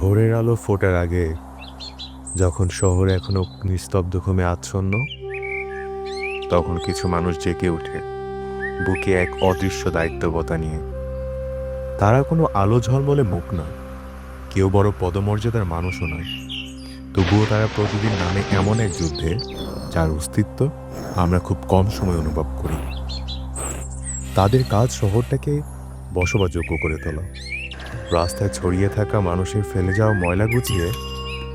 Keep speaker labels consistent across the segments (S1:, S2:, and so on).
S1: ভোরের আলো ফোটার আগে, যখন শহর এখনো নিস্তব্ধ ঘুমে আচ্ছন্ন, তখন কিছু মানুষ জেগে ওঠে বুকে এক অদৃশ্য দায়িত্ববতা নিয়ে। তারা কোনো আলো ঝলমলে মুখ নয়, কেউ বড় পদমর্যাদার মানুষও নয়, তবুও তারা প্রতিদিন নামে এমন এক যুদ্ধে যার অস্তিত্ব আমরা খুব কম সময় অনুভব করি। তাদের কাজ শহরটাকে বসবাসযোগ্য করে তোলা। রাস্তায় ছড়িয়ে থাকা মানুষের ফেলে যাওয়া ময়লা গুছিয়ে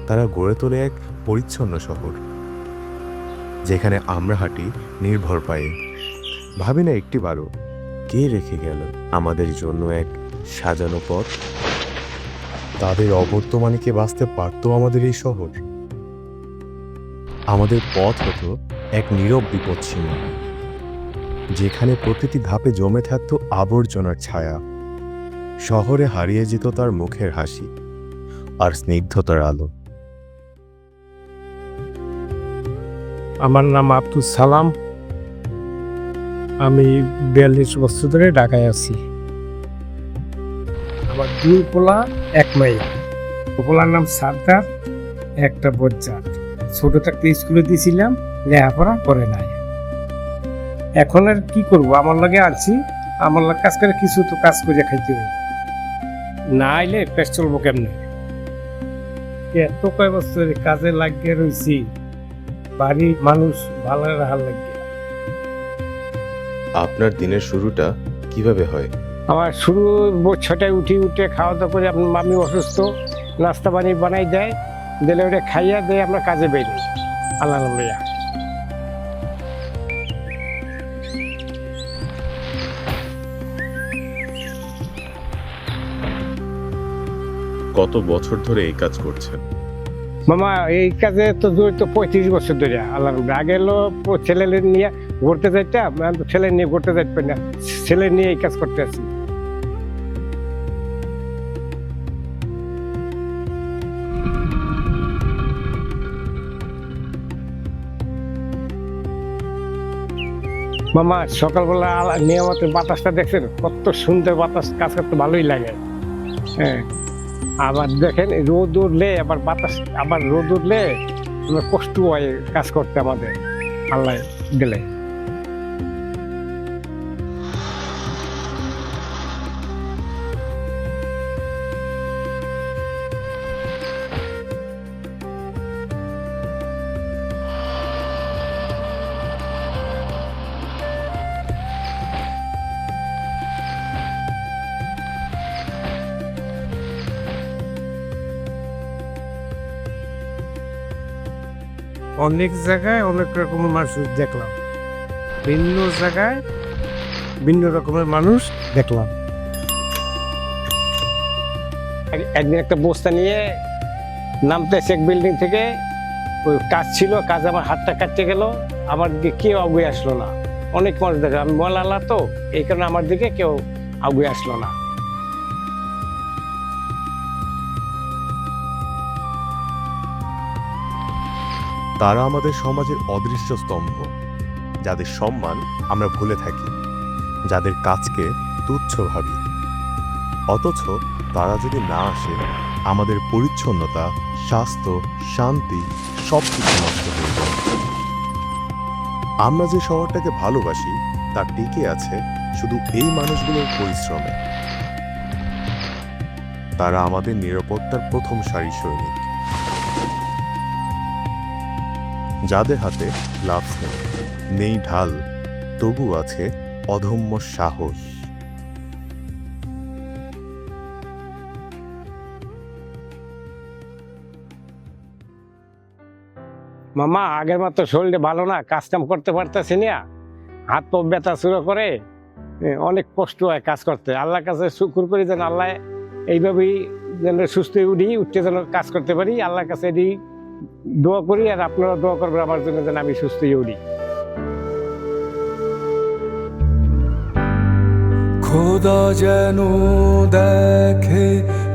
S1: তারা গড়ে তোলে এক পরিচ্ছন্ন শহর, যেখানে আমরা হাঁটি নির্ভর পায়ে, ভাবি না একটিবারও কে রেখে গেল আমাদের জন্য এক সাজানো পথ। তাদের অবর্তমানে কে বাঁচতে পারতো আমাদের এই শহর? আমাদের পথ হতো এক নীরব বিপদসীম, যেখানে প্রতিটি ধাপে জমে থাকতো আবর্জনার ছায়া। শহরে হারিয়ে যেত তার মুখের হাসি আর স্নিগ্ধতার আলো।
S2: আমার নাম আব্দুল সালাম। আমি 42 বছর ধরে ঢাকায় আছি। আমার 2 পোলা 1 মেয়ে। পোলার নাম সাদ্দার, একটা বজ্জাত। ছোট থাকতে স্কুলে দিয়েছিলাম, লেখাপড়া করে নাই। এখন আর কি করব, আমার লাগে আছি, আমার লাগে কাজ করে কিছু তো কাজ করে খাইতে হবে, না আইলে পেট চলবো কেমনে? এত কয় বছর কাজে লাগিয়ে রয়েছি, বাড়ির মানুষ ভালো রাখার লাগে।
S1: আপনার দিনের শুরুটা কিভাবে হয়?
S2: আমার শুরু 6টায় উঠে খাওয়া দাওয়া করে, আপনার মামি অসুস্থ, নাস্তা পানি বানাই দেয়, দিলে ওটা খাইয়া দেয়, আমরা কাজে বেরি। আল্লাহ লইয়া
S1: কত বছর ধরে এই কাজ করছেন?
S2: মামা এই কাজে তো জড়িত 35 বছর ধরে। আল্লাহ আগে এলো ছেলে নিয়ে ঘুরতে যাইতাম, ছেলে নিয়ে ঘুরতে যাইতে না, ছেলে নিয়ে এই কাজ করতে আছি। মামা সকালবেলা নিয়মিত বাতাসটা দেখছেন, কত সুন্দর বাতাস, কাজ করতে ভালোই লাগে। হ্যাঁ, আবার দেখেন রোদ উঠলে আবার বাতাস, আবার রোদ উঠলে কষ্ট হয় কাজ করতে আমাদের, আল্লাহ গেলে। অনেক জায়গায় অনেক রকমের মানুষ দেখলাম, ভিন্ন জায়গায় ভিন্ন রকমের মানুষ দেখলাম। একদিন একটা বস্তা নিয়ে নামতেছে এক বিল্ডিং থেকে, ওই কাজ ছিল, কাজ আমার হাতটা কাটতে গেল, আমার দিকে কেউ আগুয়ে আসলো না। অনেক মানুষ দেখে, আমি মলালা তো, এই কারণে আমার দিকে কেউ আগুয়ে আসলো না।
S1: তারা আমাদের সমাজের অদৃশ্য স্তম্ভ, যাদের সম্মান আমরা ভুলে থাকি, যাদের কাজকে তুচ্ছ ভাবি। অথচ তারা যদি না আসে, আমাদের পরিচ্ছন্নতা, স্বাস্থ্য, শান্তি সব কিছু নষ্ট হয়ে যায়। আমরা যে শহরটাকে ভালোবাসি তা টিকে আছে শুধু এই মানুষগুলোর পরিশ্রমে। তারা আমাদের নিরাপত্তার প্রথম সারির সৈনিক, যাদের হাতে গ্লাভস নেই ঢাল, তবু আছে অদম্য সাহস।
S2: মামা আগের মতো শরীরে ভালো না, কাজ কাম করতে পারতেছি না, হাত পা ব্যথা শুরু করে, অনেক কষ্ট হয় কাজ করতে। আল্লাহর কাছে শুকর করি যেন আল্লাহ এইভাবেই যেন সুস্থ উঠতে যেন কাজ করতে পারি। আল্লাহর কাছে এটি দোয়া করি, আর আপনারা দোয়া করবেন আমার জন্য যেন আমি সুস্থ উঠি।
S3: খোদা যেন দেখে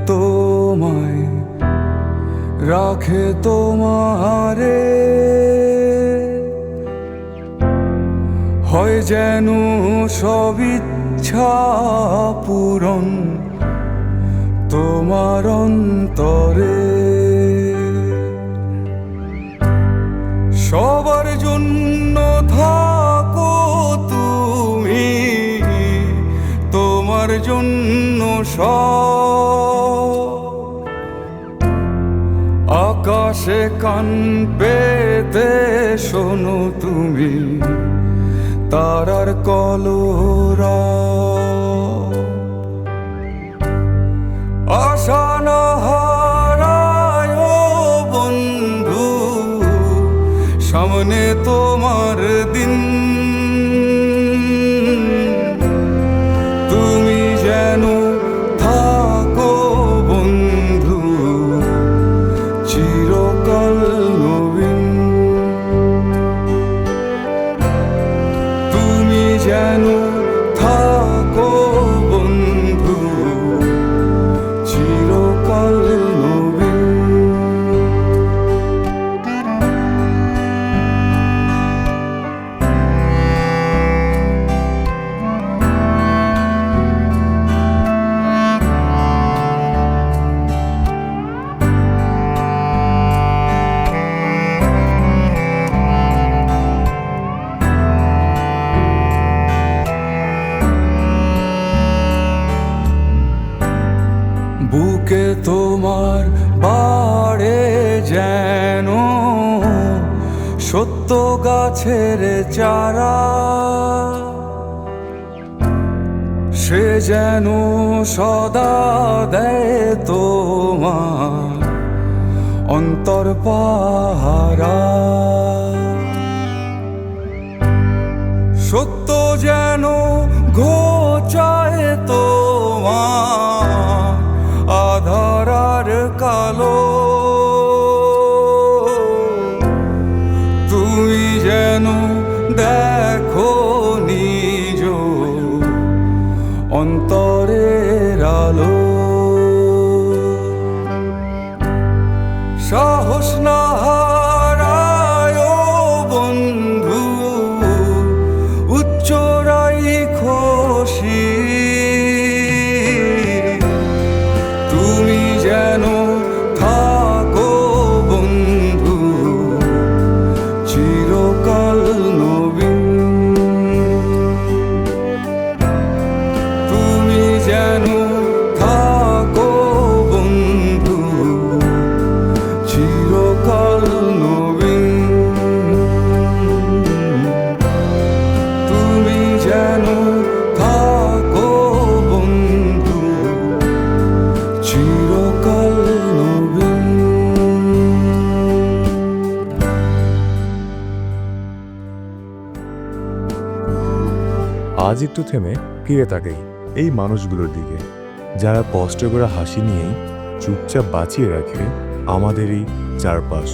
S3: তোমায়, রাখে তোমারে, হয় যেন সব ইচ্ছা পূরণ, তোমার অন্তরে। সবার জন্য থাকো তুমি, তোমার জন্য সব। আকাশে কান পেতে শোনো তুমি তারার কলরব। আশা না হারায় বন্ধু, সামনে তোমার দিন। তুমি যেন থাকো বন্ধু চিরকাল নবীন। তুমি যেন থাকো বন্ধু চিরকাল নবীন। বুকে তোমার বাড়ে যেন সত্য গাছের চারা, সে যেন সদা দেয় তোমার অন্তর পাহারা। সত্য যেন ঘোচায় তোমার আধার আর কালো। তুমি যেন দেখো নিজ অন্তরের আলো। সাহস না হারায় বন্ধু, উচ্চরাই খুশি। তুমি যেন থাকো বন্ধু চিরকাল নবীন। তুমি যেন থাকো বন্ধু চিরকাল নবীন। তুমি যেন থাকো বন্ধু চিরকাল নবীন।
S1: আজ একটু থেমে ফিরে তাকাই এই মানুষগুলোর দিকে, যারা কষ্ট করে হাসি নিয়েই চুপচাপ বাঁচিয়ে রাখে আমাদের এই চারপাশ।